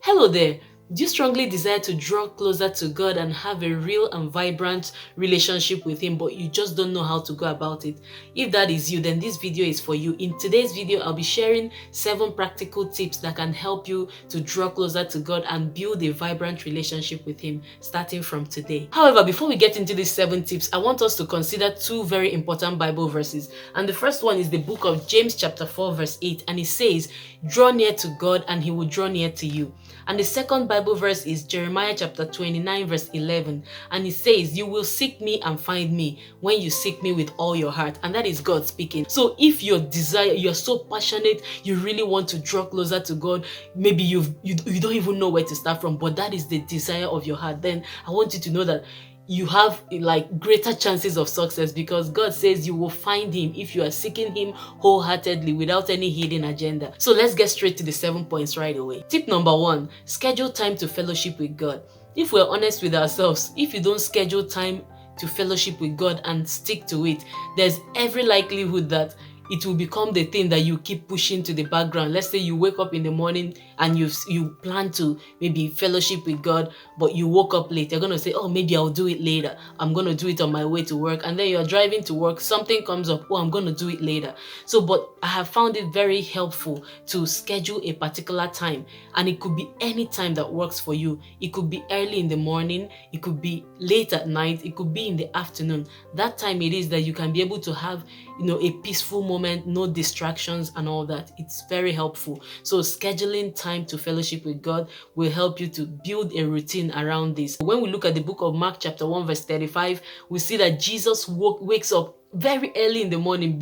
Hello there. Do you strongly desire to draw closer to God and have a real and vibrant relationship with Him, but you just don't know how to go about it? If that is you, then this video is for you. In today's video, I'll be sharing 7 practical tips that can help you to draw closer to God and build a vibrant relationship with Him starting from today. However, before we get into these 7 tips, I want us to consider 2 very important Bible verses. And the first one is the book of James chapter 4 verse 8, and it says, "Draw near to God and He will draw near to you." And the second Bible verse is Jeremiah chapter 29 verse 11, and it says, "You will seek me and find me when you seek me with all your heart." And that is God speaking. So if your desire, you're so passionate, you really want to draw closer to God, maybe you don't even know where to start from, but that is the desire of your heart, then I want you to know that you have like greater chances of success, because God says you will find Him if you are seeking Him wholeheartedly without any hidden agenda. So let's get straight to the 7 points right away. Tip number 1, schedule time to fellowship with God. If we're honest with ourselves, if you don't schedule time to fellowship with God and stick to it, there's every likelihood that it will become the thing that you keep pushing to the background. Let's say you wake up in the morning and you plan to maybe fellowship with God, but you woke up late. You're going to say, "Oh, maybe I'll do it later. I'm going to do it on my way to work." And then you're driving to work, something comes up, "Oh, I'm going to do it later." So, but I have found it very helpful to schedule a particular time, and it could be any time that works for you. It could be early in the morning, it could be late at night, it could be in the afternoon. That time it is that you can be able to have, a peaceful moment, no distractions and all that. It's very helpful. So scheduling time to fellowship with God will help you to build a routine around this. When we look at the book of Mark chapter 1 verse 35, we see that Jesus wakes up very early in the morning,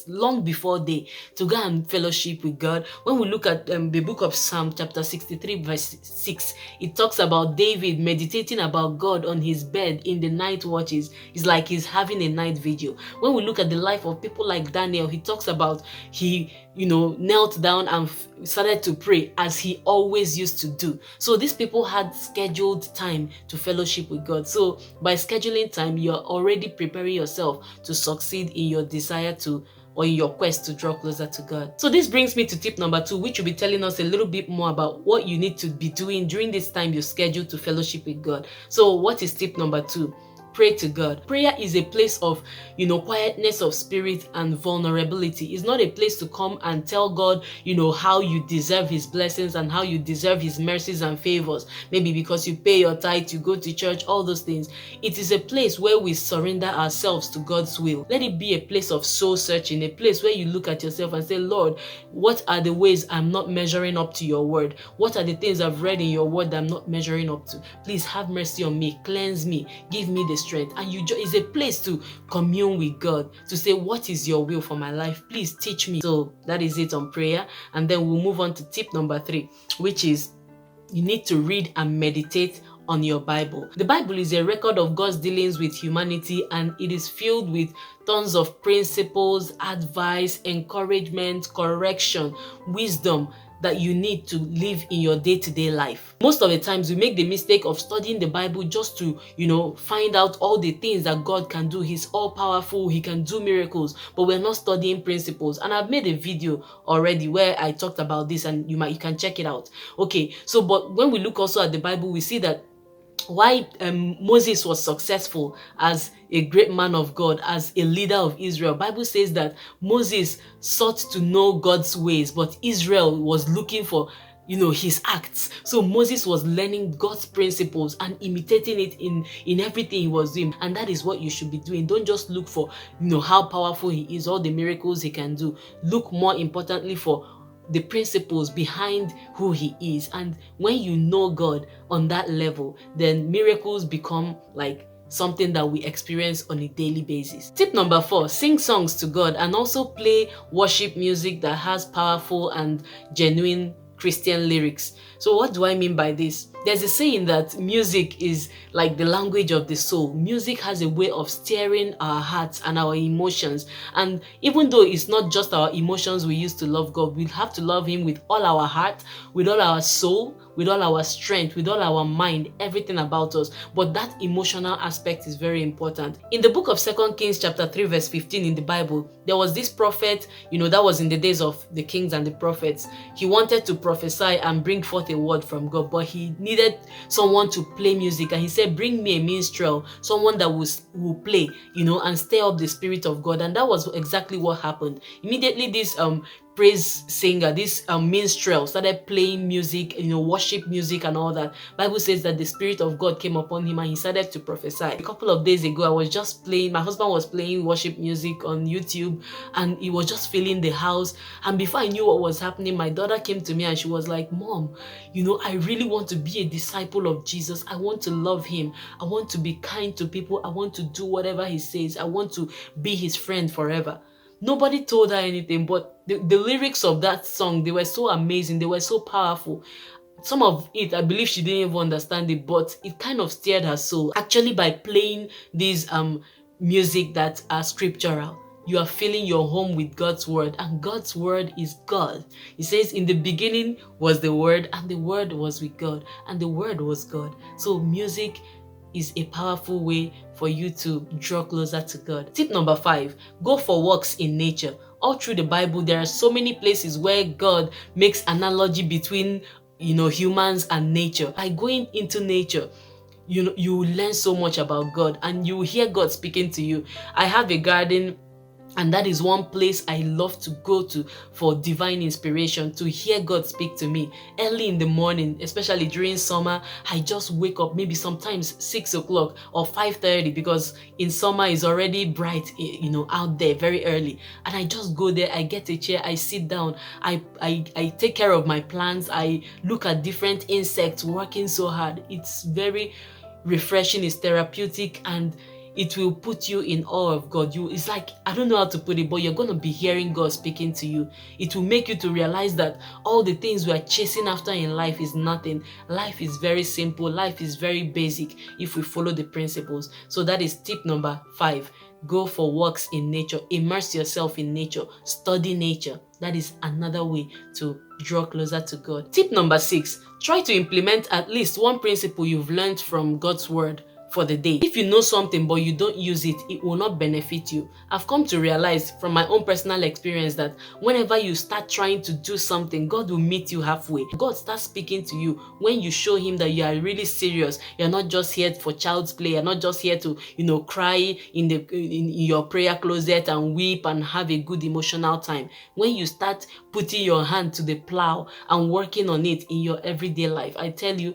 long before day, to go and fellowship with God. When we look at the book of Psalm chapter 63 verse 6, it talks about David meditating about God on his bed in the night watches. It's like he's having a night vigil. When we look at the life of people like Daniel, he talks about he knelt down and started to pray as he always used to do. So these people had scheduled time to fellowship with God. So by scheduling time, you're already preparing yourself to succeed in your desire to, or in your quest to draw closer to God. So this brings me to tip number 2, which will be telling us a little bit more about what you need to be doing during this time you schedule to fellowship with God. So what is tip number 2? Pray to God. Prayer is a place of, quietness of spirit and vulnerability. It's not a place to come and tell God, how you deserve His blessings and how you deserve His mercies and favors. Maybe because you pay your tithe, you go to church, all those things. It is a place where we surrender ourselves to God's will. Let it be a place of soul searching, a place where you look at yourself and say, "Lord, what are the ways I'm not measuring up to your word? What are the things I've read in your word that I'm not measuring up to? Please have mercy on me, cleanse me, give me the strength." And it's a place to commune with God, to say, "What is your will for my life? Please teach me." So that is it on prayer. And then we'll move on to tip number 3, which is you need to read and meditate on your Bible. The Bible is a record of God's dealings with humanity, and it is filled with tons of principles, advice, encouragement, correction, wisdom that you need to live in your day-to-day life. Most of the times we make the mistake of studying the Bible just to, find out all the things that God can do. He's all powerful, He can do miracles, but we're not studying principles. And I've made a video already where I talked about this, and you can check it out. Okay, so but when we look also at the Bible, we see that why Moses was successful as a great man of God, as a leader of Israel. Bible says that Moses sought to know God's ways, but Israel was looking for his acts. So Moses was learning God's principles and imitating it in everything he was doing. And that is what you should be doing. Don't just look for how powerful he is, all the miracles he can do. Look more importantly for the principles behind who He is. And when you know God on that level, then miracles become like something that we experience on a daily basis. Tip number 4, sing songs to God and also play worship music that has powerful and genuine Christian lyrics. So what do I mean by this? There's a saying that music is like the language of the soul. Music has a way of steering our hearts and our emotions. And even though it's not just our emotions we use to love God, we have to love Him with all our heart, with all our soul, with all our strength, with all our mind, everything about us. But that emotional aspect is very important. In the book of 2 Kings chapter 3 verse 15 in the Bible, there was this prophet, that was in the days of the kings and the prophets. He wanted to prophesy and bring forth a word from God, but he needed someone to play music, and he said, bring me a minstrel, someone that will play, and stir up the spirit of God. And that was exactly what happened. Immediately this praise singer, this minstrel started playing music, worship music and all that. Bible says that the Spirit of God came upon him and he started to prophesy. A couple of days ago, my husband was playing worship music on YouTube, and he was just filling the house. And before I knew what was happening, my daughter came to me and she was like, Mom, I really want to be a disciple of Jesus. I want to love Him. I want to be kind to people. I want to do whatever He says. I want to be His friend forever. Nobody told her anything, but the lyrics of that song, they were so amazing, they were so powerful. Some of it, I believe she didn't even understand it, but it kind of stirred her soul. Actually, by playing these music that are scriptural, you are filling your home with God's word, and God's word is God. It says, in the beginning was the Word, and the Word was with God, and the Word was God. So music is a powerful way for you to draw closer to God. Tip number 5, go for walks in nature. All through the Bible, there are so many places where God makes analogy between, humans and nature. By going into nature, you learn so much about God, and you hear God speaking to you. I have a garden, and that is one place I love to go to for divine inspiration, to hear God speak to me. Early in the morning, especially during summer, I just wake up, maybe sometimes 6 o'clock or 5:30, because in summer it's already bright, out there very early. And I just go there, I get a chair, I sit down, I take care of my plants, I look at different insects working so hard. It's very refreshing, it's therapeutic, and it will put you in awe of God. It's like, I don't know how to put it, but you're going to be hearing God speaking to you. It will make you to realize that all the things we are chasing after in life is nothing. Life is very simple. Life is very basic if we follow the principles. So that is tip number 5. Go for walks in nature. Immerse yourself in nature. Study nature. That is another way to draw closer to God. Tip number 6. Try to implement at least one principle you've learned from God's word for the day. If you know something but you don't use it, it will not benefit you. I've come to realize from my own personal experience that whenever you start trying to do something, God will meet you halfway. God starts speaking to you when you show Him that you are really serious. You're not just here for child's play. You're not just here to, cry in your prayer closet and weep and have a good emotional time. When you start putting your hand to the plow and working on it in your everyday life, I tell you,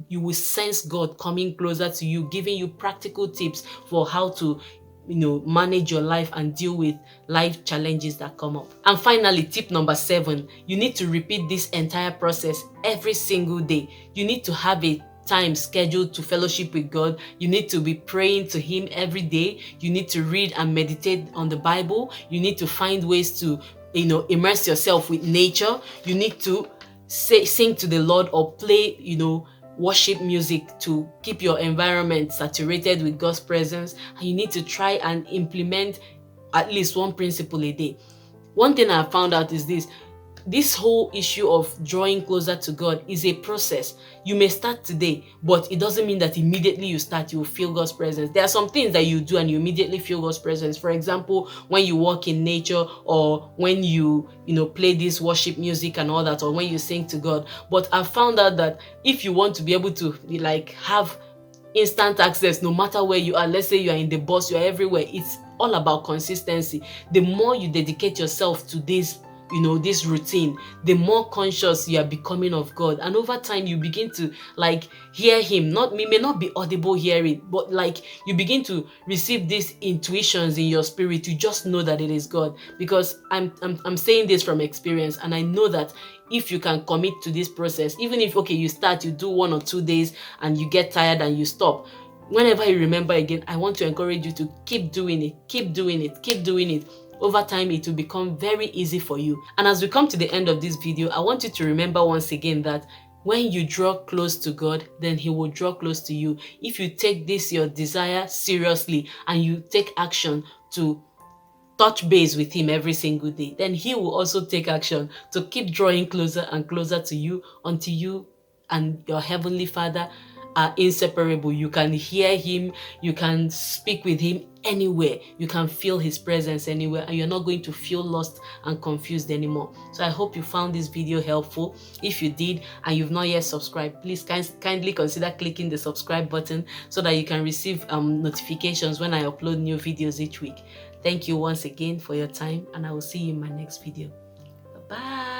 you will sense God coming closer to you, giving you practical tips for how to manage your life and deal with life challenges that come up. And finally, tip number 7, you need to repeat this entire process every single day. You need to have a time scheduled to fellowship with God. You need to be praying to Him every day. You need to read and meditate on the Bible. You need to find ways to immerse yourself with nature. You need to sing to the Lord or play worship music to keep your environment saturated with God's presence. And you need to try and implement at least one principle a day. One thing I found out is this whole issue of drawing closer to God is a process. You may start today, but it doesn't mean that immediately you start, you will feel God's presence. There are some things that you do and you immediately feel God's presence. For example, when you walk in nature, or when you play this worship music and all that, or when you sing to God. But I found out that if you want to be able to have instant access no matter where you are, let's say you are in the bus, you are everywhere, it's all about consistency. The more you dedicate yourself to this routine, the more conscious you are becoming of God. And over time, you begin to hear Him. May not be audible hearing, but you begin to receive these intuitions in your spirit. You just know that it is God. Because I'm saying this from experience, and I know that if you can commit to this process, even if you start, you do 1 or 2 days and you get tired and you stop, whenever you remember again, I want to encourage you to keep doing it, keep doing it, keep doing it. Over time, it will become very easy for you. And as we come to the end of this video, I want you to remember once again that When you draw close to God, then He will draw close to you. If you take this, your desire, seriously, and you take action to touch base with Him every single day, then He will also take action to keep drawing closer and closer to you until you and your Heavenly Father are inseparable. You can hear Him, you can speak with Him anywhere, you can feel His presence anywhere, and you're not going to feel lost and confused anymore. So I hope you found this video helpful. If you did and you've not yet subscribed, please kindly consider clicking the subscribe button so that you can receive notifications when I upload new videos each week. Thank you once again for your time, and I will see you in my next video. Bye-bye.